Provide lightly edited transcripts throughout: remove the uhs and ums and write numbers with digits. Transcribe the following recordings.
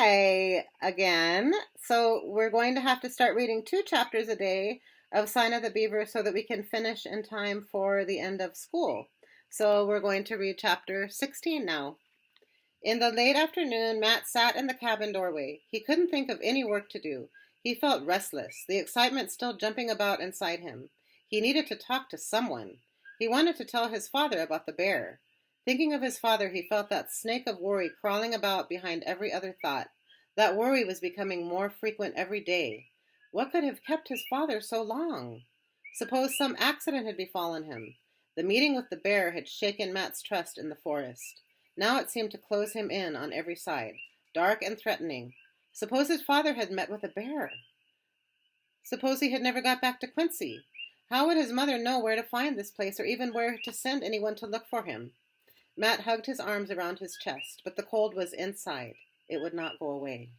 Hi again. So we're going to have to start reading 2 chapters a day of Sign of the Beaver so that we can finish in time for the end of school. So we're going to read chapter 16 now. In the late afternoon, Matt sat in the cabin doorway. He couldn't think of any work to do. He felt restless, the excitement still jumping about inside him. He needed to talk to someone. He wanted to tell his father about the bear. Thinking of his father, he felt that snake of worry crawling about behind every other thought. That worry was becoming more frequent every day. What could have kept his father so long? Suppose some accident had befallen him. The meeting with the bear had shaken Matt's trust in the forest. Now it seemed to close him in on every side, dark and threatening. Suppose his father had met with a bear? Suppose he had never got back to Quincy? How would his mother know where to find this place or even where to send anyone to look for him? Matt hugged his arms around his chest, but the cold was inside. It would not go away.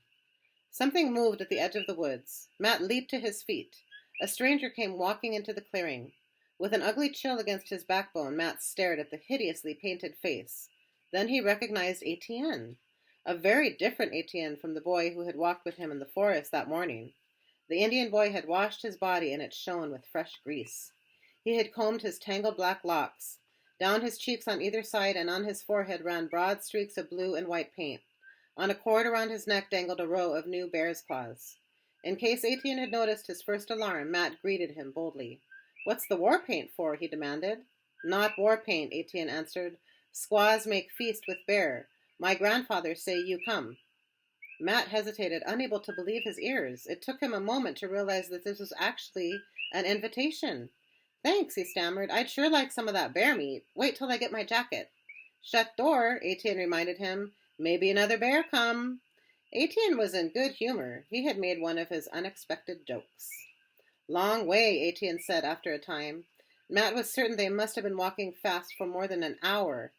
Something moved at the edge of the woods. Matt leaped to his feet. A stranger came walking into the clearing. With an ugly chill against his backbone, Matt stared at the hideously painted face. Then he recognized Etienne. A very different Etienne from the boy who had walked with him in the forest that morning. The Indian boy had washed his body and it shone with fresh grease. He had combed his tangled black locks. Down his cheeks on either side and on his forehead ran broad streaks of blue and white paint. On a cord around his neck dangled a row of new bear's claws. In case Etienne had noticed his first alarm, Matt greeted him boldly. "What's the war paint for?" he demanded. "Not war paint," Etienne answered. "Squaws make feast with bear. My grandfather say you come." Matt hesitated, unable to believe his ears. It took him a moment to realize that this was actually an invitation. "Thanks," he stammered. "I'd sure like some of that bear meat. Wait till I get my jacket." "Shut door," Etienne reminded him. "Maybe another bear come." Etienne was in good humor. He had made one of his unexpected jokes. "Long way," Etienne said after a time. Matt was certain they must have been walking fast for more than an hour.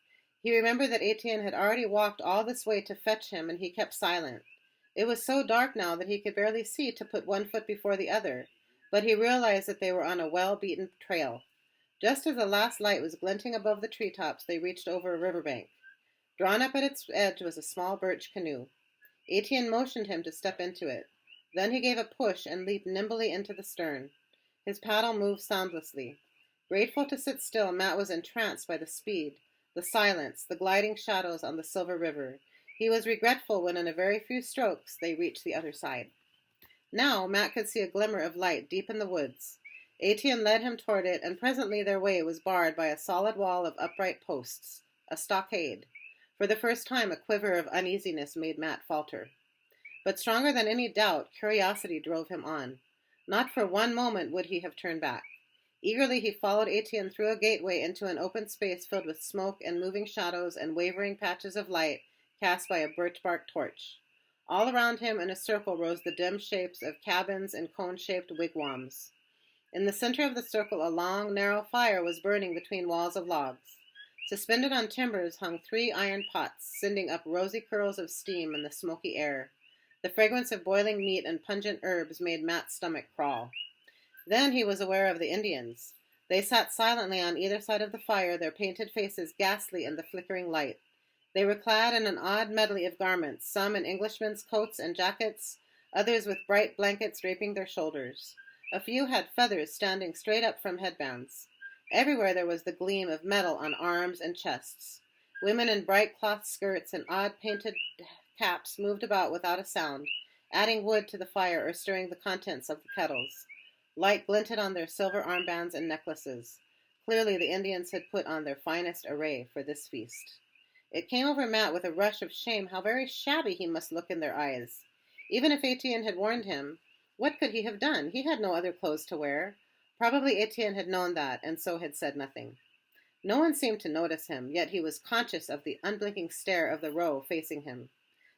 He remembered that Etienne had already walked all this way to fetch him, and he kept silent. It was so dark now that he could barely see to put one foot before the other, but he realized that they were on a well-beaten trail. Just as the last light was glinting above the treetops, they reached over a riverbank. Drawn up at its edge was a small birch canoe. Etienne motioned him to step into it. Then he gave a push and leaped nimbly into the stern. His paddle moved soundlessly. Grateful to sit still, Matt was entranced by the speed, the silence, the gliding shadows on the silver river. He was regretful when in a very few strokes they reached the other side. Now Matt could see a glimmer of light deep in the woods. Etienne led him toward it, and presently their way was barred by a solid wall of upright posts, a stockade. For the first time a quiver of uneasiness made Matt falter. But stronger than any doubt, curiosity drove him on. Not for one moment would he have turned back. Eagerly he followed Etienne through a gateway into an open space filled with smoke and moving shadows and wavering patches of light cast by a birch bark torch. All around him in a circle rose the dim shapes of cabins and cone-shaped wigwams. In the center of the circle a long, narrow fire was burning between walls of logs. Suspended on timbers hung 3 iron pots, sending up rosy curls of steam in the smoky air. The fragrance of boiling meat and pungent herbs made Matt's stomach crawl. Then he was aware of the Indians. They sat silently on either side of the fire, their painted faces ghastly in the flickering light. They were clad in an odd medley of garments, some in Englishmen's coats and jackets, others with bright blankets draping their shoulders. A few had feathers standing straight up from headbands. Everywhere there was the gleam of metal on arms and chests. Women in bright cloth skirts and odd painted caps moved about without a sound, adding wood to the fire or stirring the contents of the kettles. Light glinted on their silver armbands and necklaces. Clearly the Indians had put on their finest array for this feast. It came over Matt with a rush of shame how very shabby he must look in their eyes. Even if Etienne had warned him, what could he have done? He had no other clothes to wear. Probably Etienne had known that, and so had said nothing. No one seemed to notice him, yet he was conscious of the unblinking stare of the row facing him.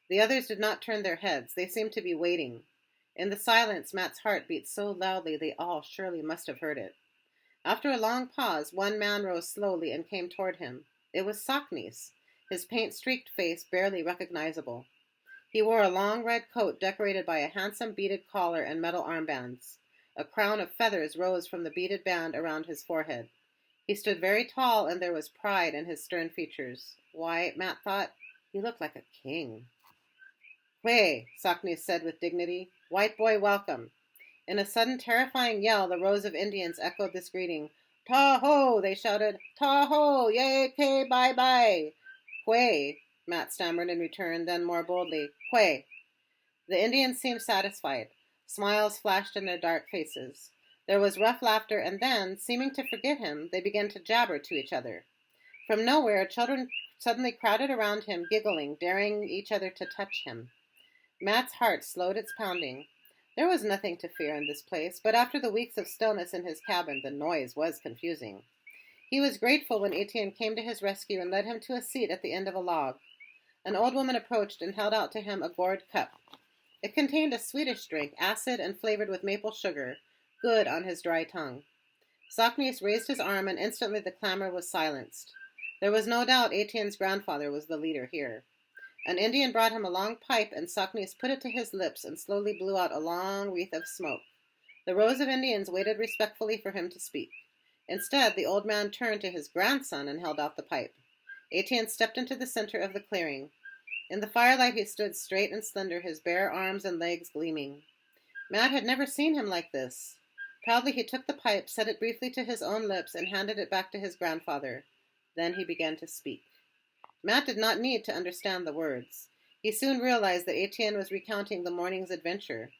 The others did not turn their heads. They seemed to be waiting. In the silence, Matt's heart beat so loudly they all surely must have heard it. After a long pause, one man rose slowly and came toward him. It was Sockneys, his paint-streaked face barely recognizable. He wore a long red coat decorated by a handsome beaded collar and metal armbands. A crown of feathers rose from the beaded band around his forehead. He stood very tall, and there was pride in his stern features. Why, Matt thought, he looked like a king. Way, Saknis said with dignity. White boy welcome. In a sudden terrifying yell, the rows of Indians echoed this greeting. Ta-ho, they shouted. Ta-ho, yay, ke, bye-bye. Quay, Matt stammered in return, then more boldly. Quay. The Indians seemed satisfied. Smiles flashed in their dark faces. There was rough laughter, and then, seeming to forget him, they began to jabber to each other. From nowhere, children suddenly crowded around him, giggling, daring each other to touch him. Matt's heart slowed its pounding. There was nothing to fear in this place, but after the weeks of stillness in his cabin, the noise was confusing. He was grateful when Etienne came to his rescue and led him to a seat at the end of a log. An old woman approached and held out to him a gourd cup. It contained a Swedish drink, acid and flavored with maple sugar, good on his dry tongue. Saknis raised his arm, and instantly the clamor was silenced. There was no doubt Etienne's grandfather was the leader here. An Indian brought him a long pipe, and Saknis put it to his lips and slowly blew out a long wreath of smoke. The rows of Indians waited respectfully for him to speak. Instead, the old man turned to his grandson and held out the pipe. Etienne stepped into the center of the clearing. In the firelight he stood straight and slender, his bare arms and legs gleaming. Matt had never seen him like this. Proudly he took the pipe, set it briefly to his own lips, and handed it back to his grandfather. Then he began to speak. Matt did not need to understand the words. He soon realized that Etienne was recounting the morning's adventure.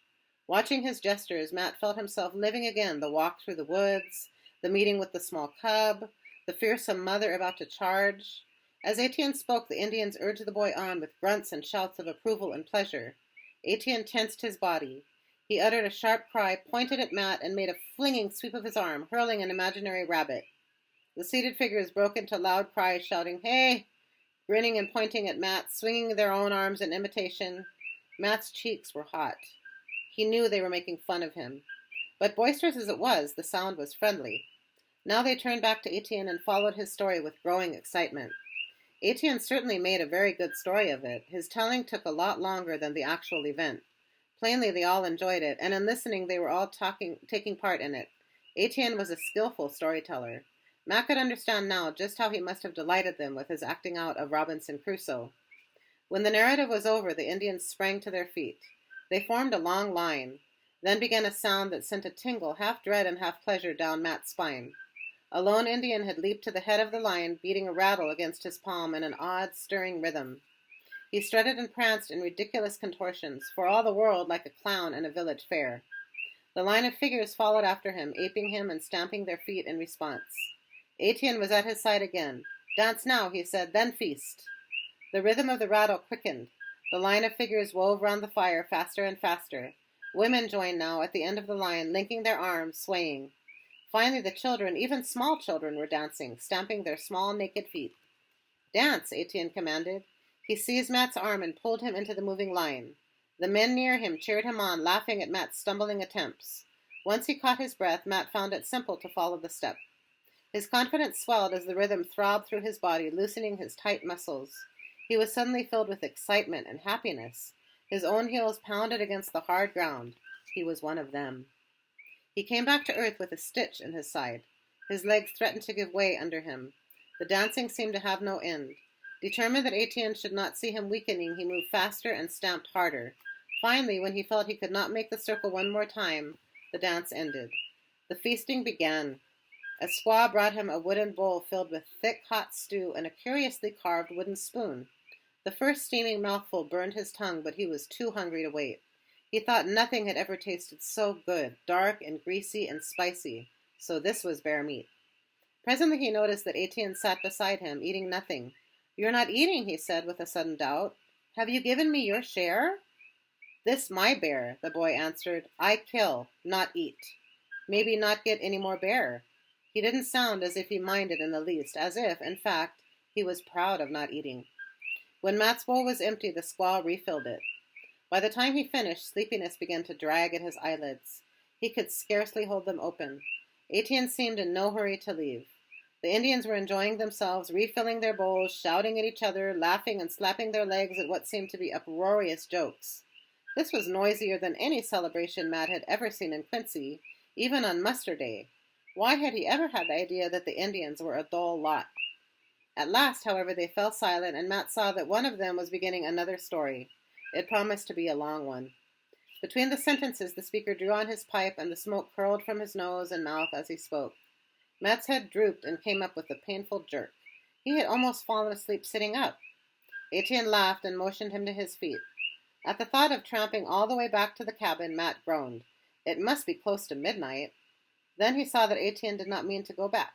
Watching his gestures, Matt felt himself living again the walk through the woods, the meeting with the small cub, the fearsome mother about to charge. As Etienne spoke, the Indians urged the boy on with grunts and shouts of approval and pleasure. Etienne tensed his body. He uttered a sharp cry, pointed at Matt, and made a flinging sweep of his arm, hurling an imaginary rabbit. The seated figures broke into loud cries, shouting, "Hey!" grinning and pointing at Matt, swinging their own arms in imitation. Matt's cheeks were hot. He knew they were making fun of him. But boisterous as it was, the sound was friendly. Now they turned back to Etienne and followed his story with growing excitement. Etienne certainly made a very good story of it. His telling took a lot longer than the actual event. Plainly, they all enjoyed it, and in listening, they were all taking part in it. Etienne was a skillful storyteller. Matt could understand now just how he must have delighted them with his acting out of Robinson Crusoe. When the narrative was over, the Indians sprang to their feet. They formed a long line. Then began a sound that sent a tingle, half dread and half pleasure, down Matt's spine. A lone Indian had leaped to the head of the line, beating a rattle against his palm in an odd, stirring rhythm. He strutted and pranced in ridiculous contortions, for all the world like a clown in a village fair. The line of figures followed after him, aping him and stamping their feet in response. Etienne was at his side again. "Dance now," he said, "then feast." The rhythm of the rattle quickened. The line of figures wove round the fire faster and faster. Women joined now at the end of the line, linking their arms, swaying. Finally, the children, even small children, were dancing, stamping their small, naked feet. "Dance," Etienne commanded. He seized Matt's arm and pulled him into the moving line. The men near him cheered him on, laughing at Matt's stumbling attempts. Once he caught his breath, Matt found it simple to follow the step. His confidence swelled as the rhythm throbbed through his body, loosening his tight muscles. He was suddenly filled with excitement and happiness. His own heels pounded against the hard ground. He was one of them. He came back to earth with a stitch in his side. His legs threatened to give way under him. The dancing seemed to have no end. Determined that Etienne should not see him weakening, he moved faster and stamped harder. Finally, when he felt he could not make the circle one more time, the dance ended. The feasting began. A squaw brought him a wooden bowl filled with thick, hot stew and a curiously carved wooden spoon. The first steaming mouthful burned his tongue, but he was too hungry to wait. He thought nothing had ever tasted so good, dark and greasy and spicy. So this was bear meat. Presently he noticed that Etienne sat beside him, eating nothing. "You're not eating," he said with a sudden doubt. "Have you given me your share?" "This my bear," the boy answered. "I kill, not eat. Maybe not get any more bear." He didn't sound as if he minded in the least, as if, in fact, he was proud of not eating. When Matt's bowl was empty, the squaw refilled it. By the time he finished, sleepiness began to drag at his eyelids. He could scarcely hold them open. Etienne seemed in no hurry to leave. The Indians were enjoying themselves, refilling their bowls, shouting at each other, laughing and slapping their legs at what seemed to be uproarious jokes. This was noisier than any celebration Matt had ever seen in Quincy, even on muster day. Why had he ever had the idea that the Indians were a dull lot? At last, however, they fell silent, and Matt saw that one of them was beginning another story. It promised to be a long one. Between the sentences, the speaker drew on his pipe, and the smoke curled from his nose and mouth as he spoke. Matt's head drooped and came up with a painful jerk. He had almost fallen asleep sitting up. Etienne laughed and motioned him to his feet. At the thought of tramping all the way back to the cabin, Matt groaned. It must be close to midnight. Then he saw that Etienne did not mean to go back.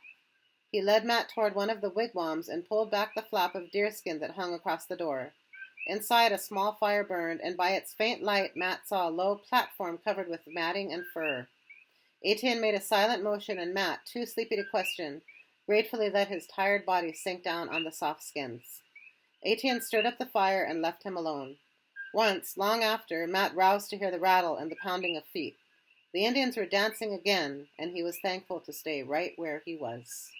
He led Matt toward one of the wigwams and pulled back the flap of deerskin that hung across the door. Inside, a small fire burned, and by its faint light, Matt saw a low platform covered with matting and fur. Etienne made a silent motion, and Matt, too sleepy to question, gratefully let his tired body sink down on the soft skins. Etienne stirred up the fire and left him alone. Once, long after, Matt roused to hear the rattle and the pounding of feet. The Indians were dancing again, and he was thankful to stay right where he was.